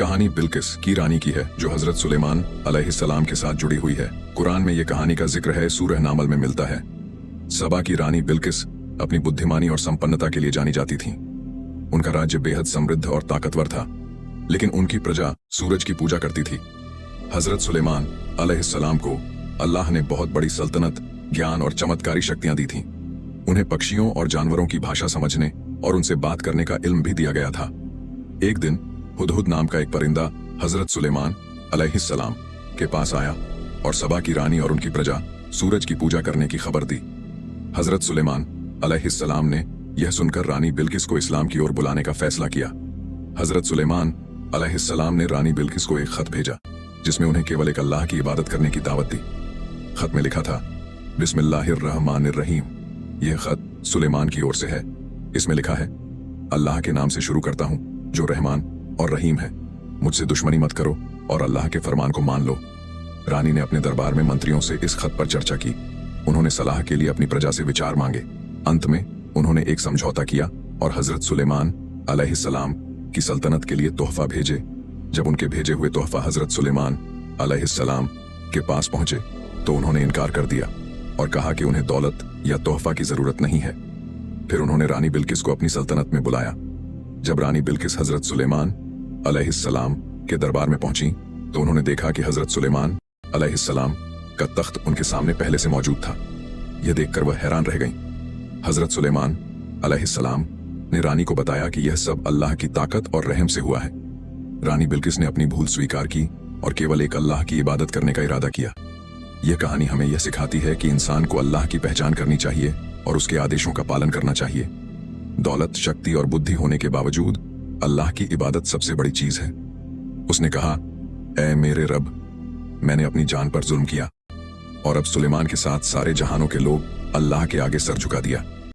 कहानी बिल्किस की रानी की है जो हजरत सुलेमान अलैहिस्सलाम के साथ जुड़ी हुई है। कुरान में ये कहानी का जिक्र है, सूरह नामल में मिलता है। सबा की रानी बिल्किस अपनी बुद्धिमानी और संपन्नता के लिए जानी जाती थी। उनका राज्य बेहद समृद्ध और ताकतवर था, लेकिन उनकी प्रजा सूरज की पूजा करती थी। हजरत सुलेमान अलैहिस्सलाम को अल्लाह ने बहुत बड़ी सल्तनत, ज्ञान और चमत्कारी शक्तियां दी थीं। उन्हें पक्षियों और जानवरों की भाषा समझने और उनसे बात करने का इल्म भी दिया गया था। एक दिन हुदहुद नाम का एक परिंदा हजरत सुलेमान अलैहिस्सलाम के पास आया और सबा की रानी और उनकी प्रजा सूरज की पूजा करने की खबर दी। हजरत सुलेमान अलैहिस्सलाम ने यह सुनकर रानी बिल्किस को इस्लाम की ओर बुलाने का फैसला किया। हजरत सुलेमान अलैहिस्सलाम ने रानी बिल्किस को एक खत भेजा जिसमें उन्हें केवल एक अल्लाह की इबादत करने की दावत दी। खत में लिखा था, बिस्मिल्लाहिर्रहमानिर्रहीम। यह खत सुलेमान की ओर से है। इसमें लिखा है, अल्लाह के नाम से शुरू करता हूं जो रहमान और रहीम है। मुझसे दुश्मनी मत करो और अल्लाह के फरमान को मान लो। रानी ने अपने दरबार में मंत्रियों से इस खत पर चर्चा की। उन्होंने सलाह के लिए अपनी प्रजा से विचार मांगे। अंत में उन्होंने एक समझौता किया और हजरत सुलेमान अलैहिस्सलाम की सल्तनत के लिए तोहफा भेजे। जब उनके भेजे हुए तोहफा हजरत सुलेमान अलैहिस्सलाम के पास पहुंचे तो उन्होंने इनकार कर दिया और कहा कि उन्हें दौलत या तोहफा की जरूरत नहीं है। फिर उन्होंने रानी बिल्किस को अपनी सल्तनत में बुलाया। जब रानी बिल्किस हजरत सुलेमान अलैहिस्सलाम के दरबार में पहुंची तो उन्होंने देखा कि हजरत सुलेमान अलैहिस्सलाम का तख्त उनके सामने पहले से मौजूद था। यह देखकर वह हैरान रह गईं। हजरत सुलेमान अलैहिस्सलाम ने रानी को बताया कि यह सब अल्लाह की ताकत और रहम से हुआ है। रानी बिल्किस ने अपनी भूल स्वीकार की और केवल एक अल्लाह की इबादत करने का इरादा किया। यह कहानी हमें यह सिखाती है कि इंसान को अल्लाह की पहचान करनी चाहिए और उसके आदेशों का पालन करना चाहिए। दौलत, शक्ति और बुद्धि होने के बावजूद अल्लाह की इबादत सबसे बड़ी चीज है। उसने कहा, ऐ मेरे रब, मैंने अपनी जान पर जुल्म किया और अब सुलेमान के साथ सारे जहानों के लोग अल्लाह के आगे सर झुका दिया।